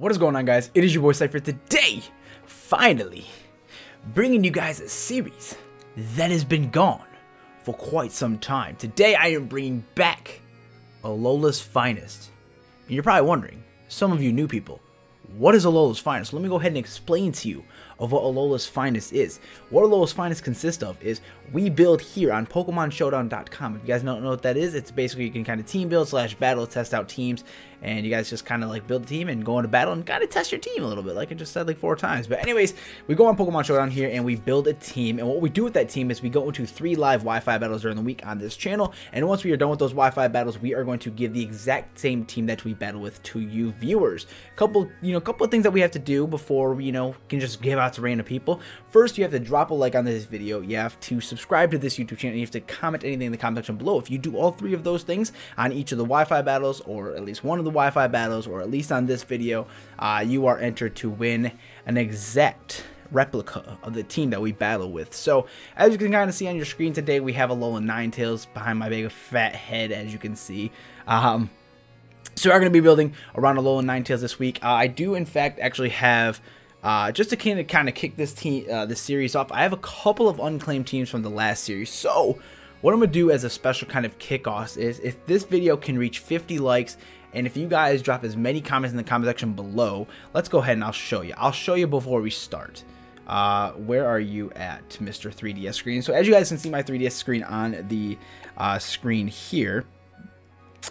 What is going on, guys? It is your boy Cipher today, finally, bringing you guys a series that has been gone for quite some time. Today I am bringing back Alola's Finest. And you're probably wondering, some of you new people, what is Alola's Finest? Let me go ahead and explain to you of what Alola's Finest is. What Alola's Finest consists of is we build here on PokemonShowdown.com. If you guys don't know what that is, it's basically you can kind of team build / battle, test out teams, and you guys just kind of like build a team and go into battle and kind of test your team a little bit, like I just said like 4 times. But anyways, we go on Pokemon Showdown here and we build a team, and what we do with that team is we go into 3 live Wi-Fi battles during the week on this channel, and once we are done with those Wi-Fi battles, we are going to give the exact same team that we battle with to you viewers. Couple of things that we have to do before we can just give out to random people. First, you have to drop a like on this video. You have to subscribe to this YouTube channel. You have to comment anything in the comment section below. If you do all 3 of those things on each of the Wi-Fi battles, or at least one of the Wi-Fi battles, or at least on this video, you are entered to win an exact replica of the team that we battle with. So as you can kind of see on your screen today, we have Alolan Ninetales behind my big fat head, as you can see. So we're going to be building around Alolan Ninetales this week. I do in fact actually have just to kind of kick this series off, I have a couple of unclaimed teams from the last series. So what I'm going to do as a special kind of kickoff is, if this video can reach 50 likes, and if you guys drop as many comments in the comment section below, let's go ahead and I'll show you. I'll show you before we start. Where are you at, Mr. 3DS screen? So as you guys can see my 3DS screen on the screen here,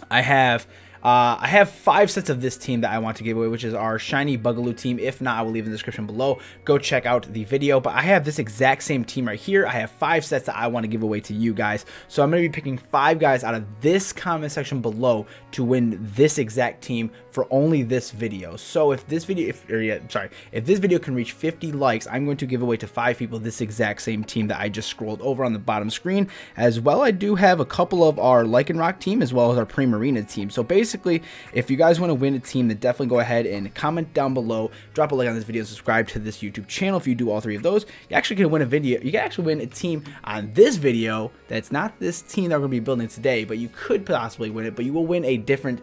I have 5 sets of this team that I want to give away, which is our shiny Bugaloo team. If not, I will leave in the description below. Go check out the video. But I have this exact same team right here. I have 5 sets that I want to give away to you guys. So I'm going to be picking 5 guys out of this comment section below to win this exact team for only this video. So if this video, if this video can reach 50 likes, I'm going to give away to 5 people this exact same team that I just scrolled over on the bottom screen. As well, I do have a couple of our Lycanroc team as well as our Primarina team. So basically, if you guys want to win a team, then definitely go ahead and comment down below, drop a like on this video, subscribe to this YouTube channel. If you do all 3 of those, you actually can win a video. You can actually win a team on this video that's not this team that we're going to be building today, but you could possibly win it. But you will win a different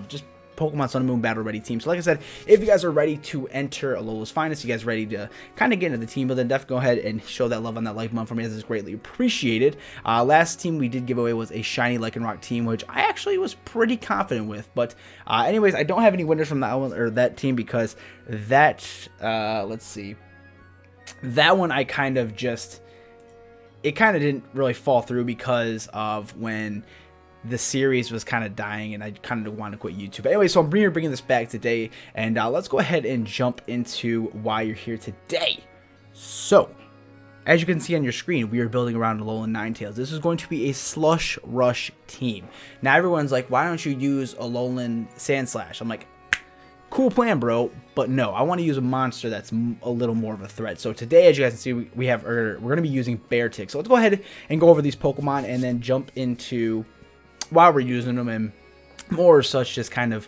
just Pokemon Sun and Moon Battle Ready team. So like I said, if you guys are ready to enter Alola's Finest, you guys ready to kind of get into the team, but then definitely go ahead and show that love on that like button for me, as it's greatly appreciated. Last team we did give away was a shiny Lycanroc team, which I actually was pretty confident with. But anyways, I don't have any winners from that one, or that team, because that let's see, that one I kind of just, it kind of didn't really fall through because of when the series was kind of dying and I kind of want to quit YouTube. But anyway, so I'm bringing this back today, and let's go ahead and jump into why you're here today. So as you can see on your screen, we are building around Alolan Ninetales. This is going to be a Slush Rush team. Now everyone's like, why don't you use Alolan Sandslash? I'm like, cool plan, bro, but no, I want to use a monster that's a little more of a threat. So today, as you guys can see, we're going to be using Beartic. So let's go ahead and go over these Pokemon and then jump into while we're using them, and more such just kind of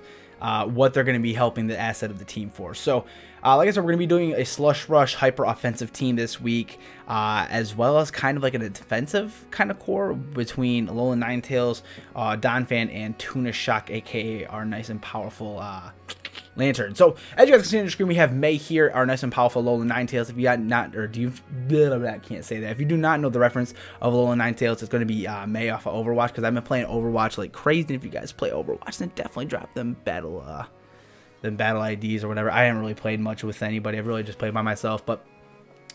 what they're going to be helping the asset of the team for. So like I said, we're going to be doing a Slush Rush hyper offensive team this week, as well as kind of like a defensive kind of core between Alolan Ninetales, Donphan, and Tuna Jack, aka our nice and powerful Lantern. So as you guys can see on the screen, we have May here, our nice and powerful Alolan Ninetales. If you got not, or do you, I can't say that. If you do not know the reference of Alolan Ninetales, it's going to be May off of Overwatch, because I've been playing Overwatch like crazy. And if you guys play Overwatch, then definitely drop them battle IDs or whatever. I haven't really played much with anybody. I've really just played by myself, but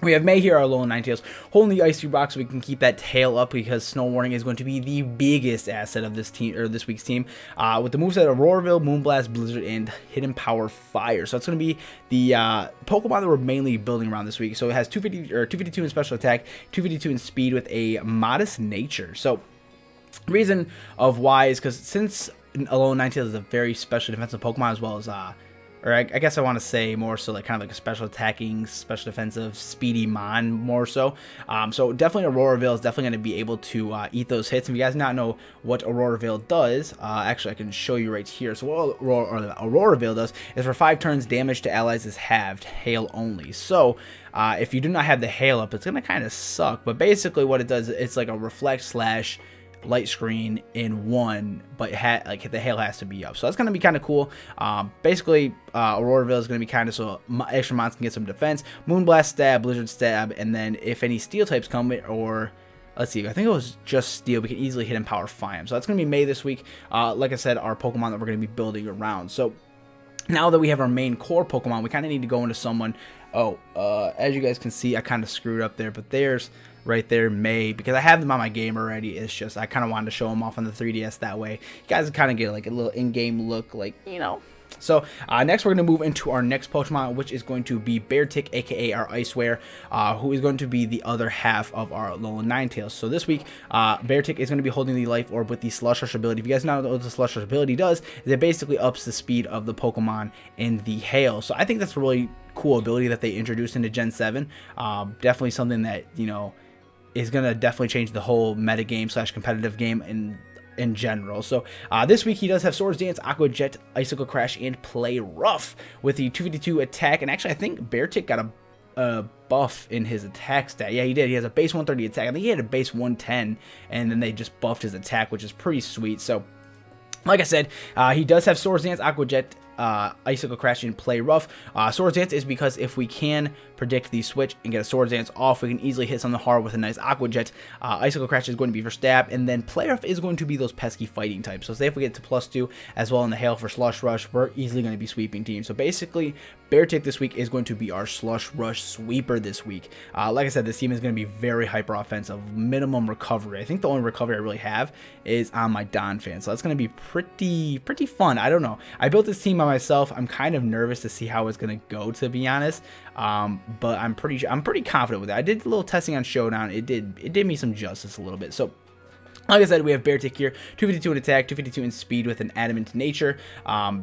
we have May here, our Alolan Ninetales, holding the Icy Rock so we can keep that tail up, because Snow Warning is going to be the biggest asset of this team, or this week's team, with the moveset Auroraville, Moonblast, Blizzard, and Hidden Power Fire. So it's going to be the Pokemon that we're mainly building around this week. So it has 252 in special attack, 252 in speed, with a modest nature. So reason of why is because since Alolan Ninetales is a very special defensive Pokemon, as well as or I guess I want to say more so like kind of like a special attacking, special defensive, speedy mon more so. So definitely Auroraville is definitely going to be able to eat those hits. If you guys not know what Auroraville does, actually I can show you right here. So what Auroraville does is for 5 turns, damage to allies is halved, hail only. So if you do not have the hail up, it's going to kind of suck. But basically what it does, it's like a reflect slash light screen in one, but like the hail has to be up. So that's going to be kind of cool. Basically, Aurora Veil is going to be kind of so extra mons can get some defense. Moonblast stab, Blizzard stab, and then if any steel types come, or let's see, I think it was just steel, we can easily hit Empower Fire. So that's going to be May this week. Like I said, our Pokemon that we're going to be building around. So now that we have our main core Pokemon, we kind of need to go into someone. As you guys can see, I kind of screwed up there, but there's right there May, because I have them on my game already. It's just I kind of wanted to show them off on the 3DS, that way you guys kind of get like a little in-game look, like, you know. So next we're going to move into our next Pokemon, which is going to be Beartic, aka our Iceware, who is going to be the other half of our Alolan Ninetales. So this week, Beartic is going to be holding the Life Orb with the Slush Rush ability. If you guys know what the Slush Rush ability does, is it basically ups the speed of the Pokemon in the hail. So I think that's a really cool ability that they introduced into Gen 7. Definitely something that, you know, is going to definitely change the whole meta game / competitive game in general. So this week he does have Swords Dance, Aqua Jet, Icicle Crash, and Play Rough with the 252 attack. And actually I think Beartic got a buff in his attack stat. Yeah, he did. He has a base 130 attack. I think he had a base 110, and then they just buffed his attack, which is pretty sweet. So like I said, he does have Swords Dance, Aqua Jet, Icicle Crash, and Play Rough. Swords Dance is because if we can predict the switch and get a Swords Dance off, we can easily hit something hard with a nice Aqua Jet. Icicle Crash is going to be for stab, and then Play Rough is going to be those pesky fighting types. So say if we get to +2 as well in the hail for Slush Rush, we're easily going to be sweeping teams. So basically, Beartic this week is going to be our Slush Rush sweeper this week. Like I said, this team is going to be very hyper offensive, minimum recovery. I think the only recovery I really have is on my Donphan, so that's going to be pretty fun. I don't know. I built this team by myself. I'm kind of nervous to see how it's going to go, to be honest. But I'm pretty confident with it. I did a little testing on Showdown. It did me some justice a little bit. So like I said, we have Beartic here, 252 in attack, 252 in speed with an adamant nature.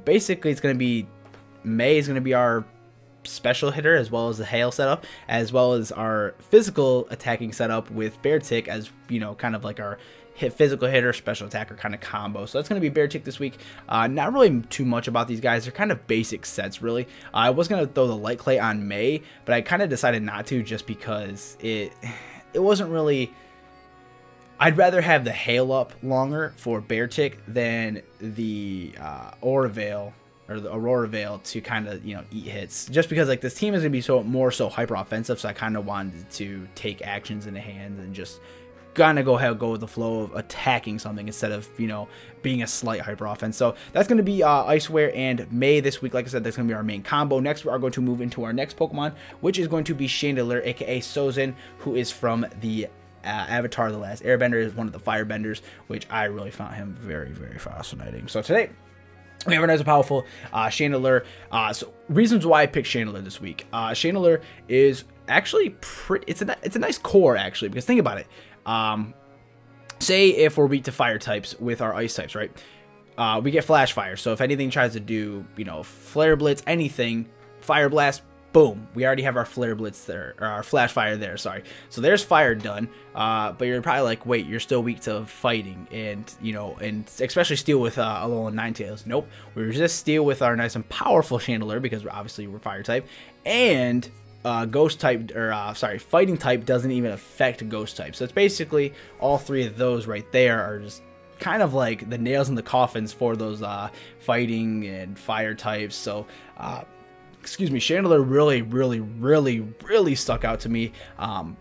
Basically, it's going to be May is going to be our special hitter, as well as the hail setup, as well as our physical attacking setup with Beartic, as you know, kind of like our physical hitter, special attacker kind of combo. So that's going to be Beartic this week. Not really too much about these guys. They're kind of basic sets, really. I was going to throw the Light Clay on May, but I kind of decided not to, just because it wasn't really... I'd rather have the hail up longer for Beartic than the Aura Veil, or the Aurora Veil, to kind of, you know, eat hits, just because like this team is going to be more so hyper offensive. So I kind of wanted to take actions in the hand and just gonna go with the flow of attacking something instead of, you know, being a slight hyper offense. So that's going to be Iceware and May this week. Like I said, that's going to be our main combo. Next, we are going to move into our next Pokemon, which is going to be Chandelure, aka Sozin, who is from the Avatar: The Last Airbender, is one of the firebenders, which I really found him very fascinating. So today we have a nice and powerful Chandelure. So reasons why I picked Chandelure this week. Chandelure is actually it's a nice core, actually, because think about it. Say if we're weak to fire types with our ice types, right? We get Flash Fire. So if anything tries to do, you know, Flare Blitz, anything, Fire Blast, boom, we already have our Flare Blitz there, or our Flash Fire there, sorry. So there's fire done, but you're probably like, wait, you're still weak to fighting, and, you know, and especially Steel with Alolan Ninetales. Nope, we resist Steel with our nice and powerful Chandelure, because obviously we're fire type, and ghost type, or fighting type doesn't even affect ghost type. So it's basically all three of those right there are just kind of like the nails in the coffins for those fighting and fire types. So excuse me, Chandelure really stuck out to me. And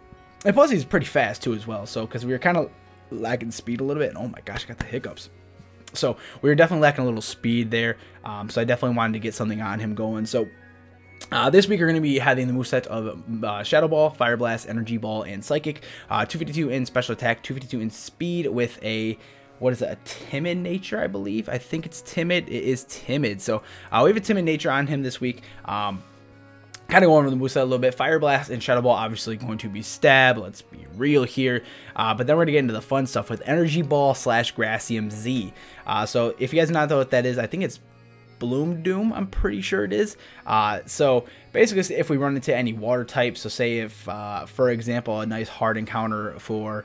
plus he's pretty fast too as well. So because we were kind of lacking speed a little bit, and oh my gosh, I got the hiccups. So we were definitely lacking a little speed there. So I definitely wanted to get something on him going. So this week we're going to be having the moveset of Shadow Ball, Fire Blast, Energy Ball, and Psychic. 252 in special attack, 252 in speed with a, what is it, a timid nature, I believe. I think it's timid. It is timid. So we have a timid nature on him this week. Kind of going over the moveset a little bit. Fire Blast and Shadow Ball obviously going to be stab. Let's be real here. But then we're going to get into the fun stuff with Energy Ball / Gracium Z. So if you guys don't know what that is, I think it's Bloom Doom, I'm pretty sure it is. So basically, if we run into any water type, so say if, for example, a nice hard encounter for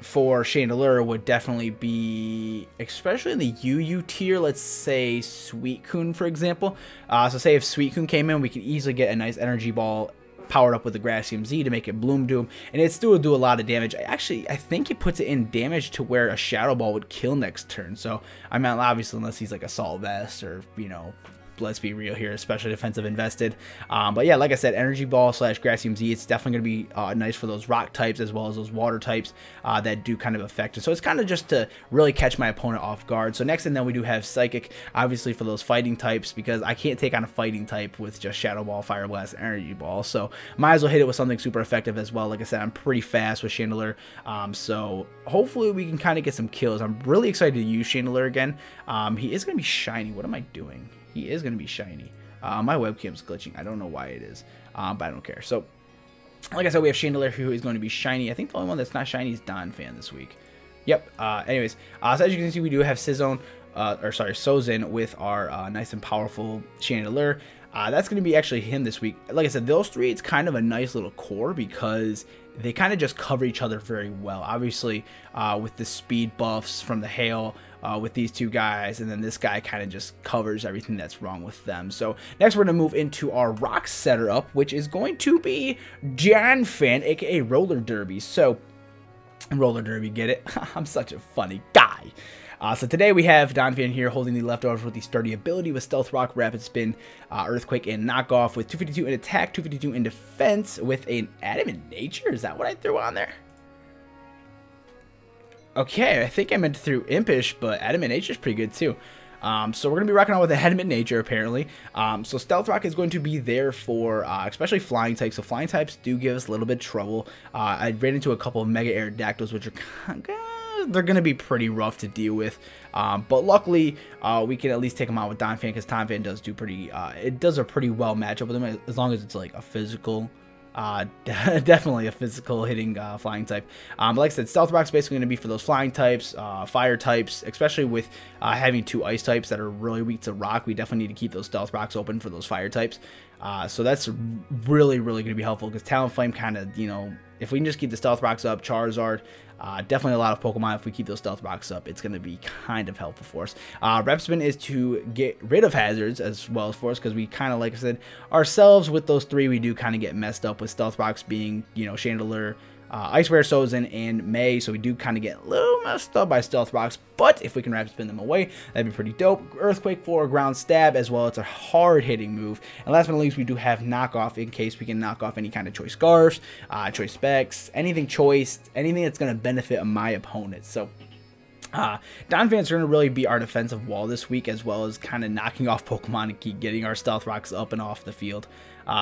Chandelure would definitely be, especially in the UU tier, let's say Suicune, for example. So say if Suicune came in, we could easily get a nice Energy Ball powered up with the Grassium Z to make it Bloom Doom, and it still will do a lot of damage. I think it puts it in damage to where a Shadow Ball would kill next turn. So I mean, obviously unless he's like Assault Vest or, you know, let's be real here, especially defensive invested. But yeah, like I said, Energy Ball / Grassium Z, it's definitely going to be nice for those rock types as well as those water types that do kind of affect it. So it's kind of just to really catch my opponent off guard. So next, and then we do have Psychic, obviously for those fighting types, because I can't take on a fighting type with just Shadow Ball, Fire Blast, Energy Ball. So might as well hit it with something super effective as well. Like I said, I'm pretty fast with Chandelure, so hopefully we can kind of get some kills. I'm really excited to use Chandelure again. He is going to be shiny. What am I doing? He is going to be shiny. My webcam's glitching. I don't know why it is, but I don't care. So, like I said, we have Chandelure, who is going to be shiny. I think the only one that's not shiny is Donphan this week. Yep. Anyways, so as you can see, we do have Sozin with our nice and powerful Chandelure. That's going to be actually him this week. Like I said, those three, it's kind of a nice little core because they kind of just cover each other very well. Obviously, with the speed buffs from the hail, with these two guys, and then this guy kind of just covers everything that's wrong with them. So next we're going to move into our rock setter up, which is going to be Donphan, aka Roller Derby. So Roller Derby, get it? I'm such a funny guy. So today we have Donphan here holding the leftovers with the sturdy ability with Stealth Rock, Rapid Spin, Earthquake, and Knockoff with 252 in attack, 252 in defense with an Adamant Nature. Is that what I threw on there? Okay, I think I meant to throw Impish, but Adamant Nature is pretty good too. So we're going to be rocking on with Adamant Nature, apparently. So Stealth Rock is going to be there for especially flying types. So flying types do give us a little bit of trouble. I ran into a couple of Mega Aerodactyls, which are they're going to be pretty rough to deal with. But luckily, we can at least take them out with Donphan, because Donphan does do pretty, it does a pretty well matchup with them, as long as it's like a physical, definitely a physical hitting flying type. But like I said, Stealth Rock's basically going to be for those flying types, fire types, especially with having two ice types that are really weak to rock. We definitely need to keep those Stealth Rocks open for those fire types. So that's really going to be helpful, because Talonflame kind of, you know, if we can just keep the Stealth Rocks up, Charizard, definitely a lot of Pokemon, if we keep those Stealth Rocks up, it's going to be kind of helpful for us. Rapid Spin is to get rid of hazards as well as for us, because we kind of, like I said, ourselves with those three, we do kind of get messed up with Stealth Rocks being, you know, Chandelure, Ice Bear, Sozin, and May, so we do kind of get a little messed up by Stealth Rocks, but if we can Rapid Spin them away, that'd be pretty dope. Earthquake for a ground stab as well. It's a hard-hitting move. And last but not least, we do have Knockoff, in case we can knock off any kind of choice Scarfs, choice Specs, anything choice, anything that's going to benefit my opponent. So Donphan's going to really be our defensive wall this week, as well as kind of knocking off Pokemon and keep getting our Stealth Rocks up and off the field.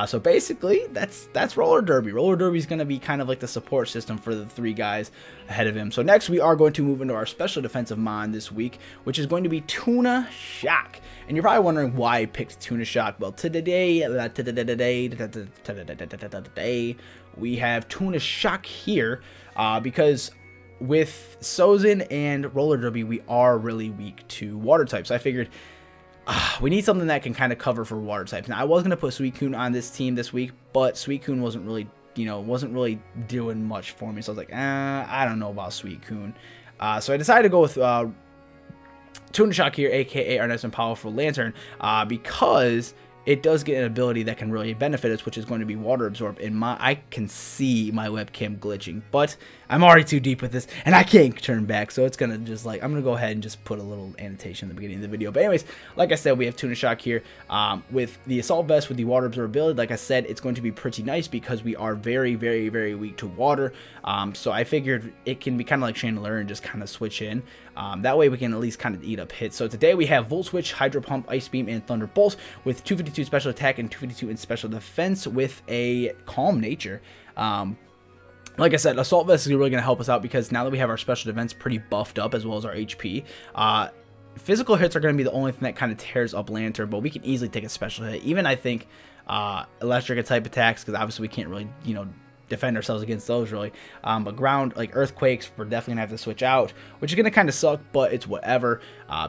So basically, that's Roller Derby. Roller Derby is going to be kind of like the support system for the three guys ahead of him. So next, we are going to move into our special defensive mon this week, which is going to be Tuna Jack. And you're probably wondering why I picked Tuna Jack. Well, today we have Tuna Jack here because with Sozin and Roller Derby, we are really weak to water types. So I figured we need something that can kind of cover for water types. Now, I was going to put Suicune on this team this week, but Suicune wasn't really, you know, doing much for me. So I was like, I don't know about Suicune. So I decided to go with Tuna Jack here, aka our nice and powerful Lantern, because it does get an ability that can really benefit us, which is going to be Water Absorb. And I can see my webcam glitching, but I'm already too deep with this, and I can't turn back, so it's gonna just like, I'm gonna go ahead and just put a little annotation in the beginning of the video. But anyways, like I said, we have Tuna Jack here with the Assault Vest with the Water Absorbability. Like I said, it's going to be pretty nice because we are very weak to water. So I figured it can be kind of like Chandelure and just kind of switch in. That way we can at least kind of eat up hits. So today we have Volt Switch, Hydro Pump, Ice Beam, and Thunderbolt with 252 special attack and 252 in special defense with a Calm Nature. Like I said, Assault Vest is really going to help us out because now that we have our special defense pretty buffed up as well as our HP, physical hits are going to be the only thing that kind of tears up Lantern, but we can easily take a special hit. Even I think electric type attacks, because obviously we can't really, you know, defend ourselves against those really. But ground, like earthquakes, we're definitely gonna have to switch out, which is gonna kind of suck, but it's whatever.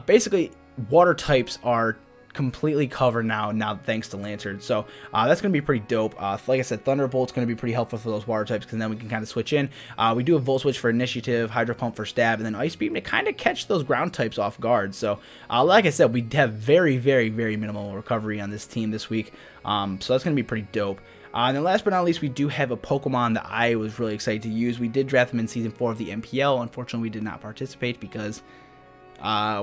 Basically, water types are completely covered now thanks to Lantern, so that's gonna be pretty dope. Like I said, Thunderbolt's gonna be pretty helpful for those water types, because then we can kind of switch in. We do have Volt Switch for initiative, Hydro Pump for stab, and then Ice Beam to kind of catch those ground types off guard. So like I said, we have very minimal recovery on this team this week, so that's gonna be pretty dope. And then last but not least, we do have a Pokemon that I was really excited to use. We did draft him in Season 4 of the MPL. Unfortunately, we did not participate because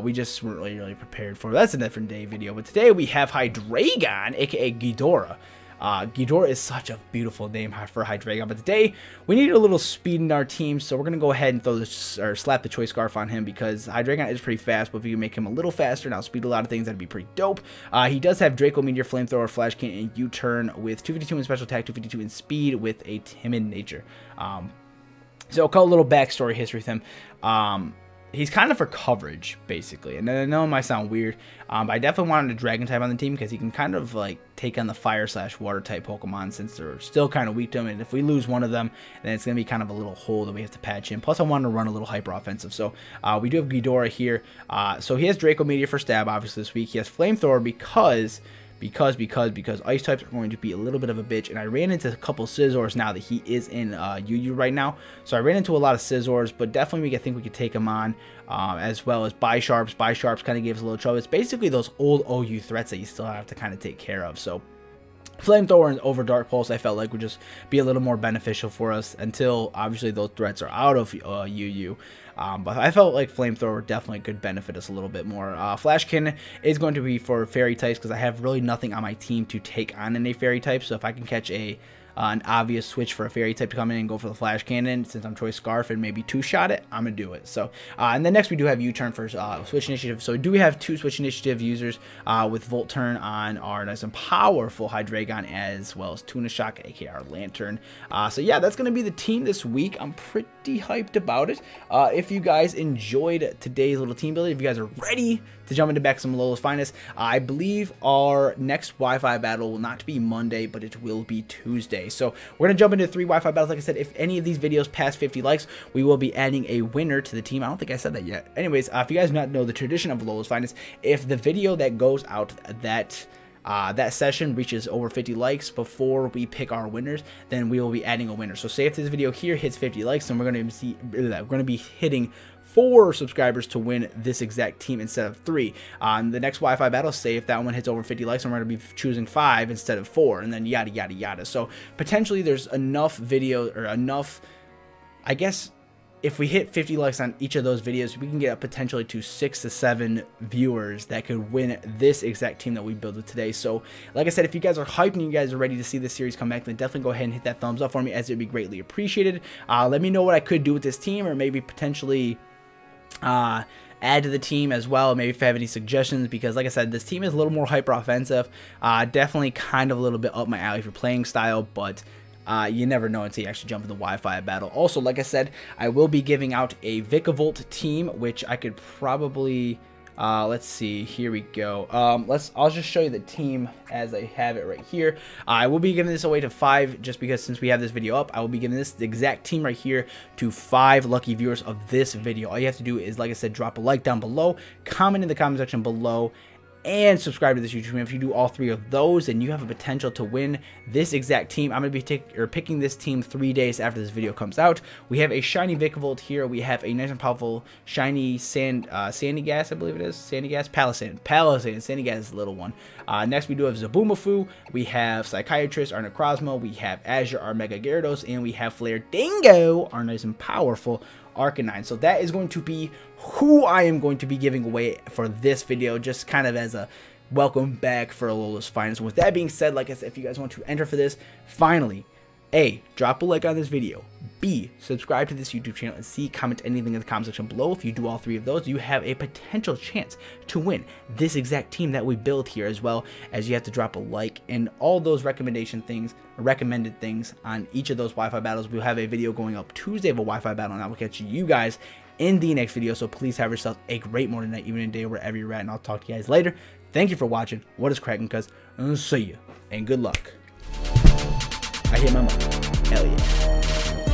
we just weren't really prepared for it. That's a different day video. But today we have Hydreigon, aka Eggy Dora. Eggy Dora is such a beautiful name for Hydreigon, but today we need a little speed in our team, so we're gonna go ahead and throw this or slap the choice scarf on him because Hydreigon is pretty fast. But if you can make him a little faster and outspeed a lot of things, that'd be pretty dope. He does have Draco Meteor, Flamethrower, Flash Cannon, and U-Turn with 252 in special attack, 252 in speed with a timid nature. So a little backstory history with him. He's kind of for coverage, basically. And I know it might sound weird, but I definitely wanted a Dragon type on the team because he can kind of like take on the Fire/Water type Pokemon since they're still kind of weak to him. And if we lose one of them, then it's going to be kind of a little hole that we have to patch in. Plus, I wanted to run a little hyper offensive. So we do have Eggy Dora here. So he has Draco Meteor for stab, obviously, this week. He has Flamethrower because ice types are going to be a little bit of a bitch, and I ran into a couple Scizors now that he is in UU right now. So I ran into a lot of Scizors, but definitely I think we could take him on, as well as Bisharps. Bisharps kind of gave us a little trouble. It's basically those old OU threats that you still have to kind of take care of. So Flamethrower and over Dark Pulse I felt like would just be a little more beneficial for us until obviously those threats are out of UU. But I felt like Flamethrower definitely could benefit us a little bit more. Flash Cannon is going to be for Fairy types because I have really nothing on my team to take on any Fairy type. So if I can catch an obvious switch for a Fairy type to come in and go for the Flash Cannon, since I'm Choice Scarf and maybe two-shot it, I'm going to do it. So, and then next we do have U-Turn for Switch Initiative. So do we have two Switch Initiative users with Volt Turn on our nice and powerful Hydreigon, as well as Tuna Jack, aka our Lantern. So yeah, that's going to be the team this week. I'm pretty hyped about it. If you guys enjoyed today's little team building, if you guys are ready to jump into back some Alola's Finest, I believe our next Wi-Fi battle will not be Monday, but it will be Tuesday. So we're going to jump into 3 Wi-Fi battles. Like I said, if any of these videos pass 50 likes, we will be adding a winner to the team. I don't think I said that yet. Anyways, if you guys do not know the tradition of Alola's Finest, if the video that goes out that session reaches over 50 likes before we pick our winners, then we will be adding a winner. So say if this video here hits 50 likes, then we're going to be hitting 4 subscribers to win this exact team instead of 3. The next Wi-Fi battle, say if that one hits over 50 likes, then we're going to be choosing 5 instead of 4, and then yada yada yada. So potentially there's enough video, or enough, I guess, if we hit 50 likes on each of those videos, we can get up potentially to 6 to 7 viewers that could win this exact team that we built today. So like I said, if you guys are hyped and you guys are ready to see this series come back, then definitely go ahead and hit that thumbs up for me, as it would be greatly appreciated. Let me know what I could do with this team, or maybe potentially add to the team as well. Maybe if I have any suggestions, because like I said, this team is a little more hyper offensive. Definitely kind of a little bit up my alley for playing style, but you never know until you actually jump in the Wi-Fi battle. Also, like I said, I will be giving out a Vikavolt team, which I could probably let's see, here we go. I'll just show you the team as I have it right here. I will be giving this away to 5, just because since we have this video up, I will be giving this exact team right here to 5 lucky viewers of this video. All you have to do is, like I said, drop a like down below, comment in the comment section below, and subscribe to this YouTube channel. If you do all 3 of those, then you have a potential to win this exact team. I'm going to be picking this team 3 days after this video comes out. We have a shiny Vikavolt here. We have a nice and powerful shiny Sandygast, I believe it is. Sandygast? Palisand. Sandygast is the little one. Next, we do have Zaboomafoo. We have Psychiatrist, our Necrozma. We have Azure, our Mega Gyarados. And we have Flare Dingo, our nice and powerful Arcanine. So that is going to be who I am going to be giving away for this video, just kind of as a welcome back for Alola's Finest. With that being said, like I said, if you guys want to enter for this, finally, A, drop a like on this video. B, subscribe to this YouTube channel. And C, comment anything in the comment section below. If you do all 3 of those, you have a potential chance to win this exact team that we built here, as well as you have to drop a like and all those recommended things on each of those Wi-Fi battles. We'll have a video going up Tuesday of a Wi-Fi battle, and I will catch you guys in the next video. So please have yourself a great morning, night, evening, day, wherever you're at, and I'll talk to you guys later. Thank you for watching. What is cracking, cuz? See ya, and good luck. I hit my mark. Hell yeah.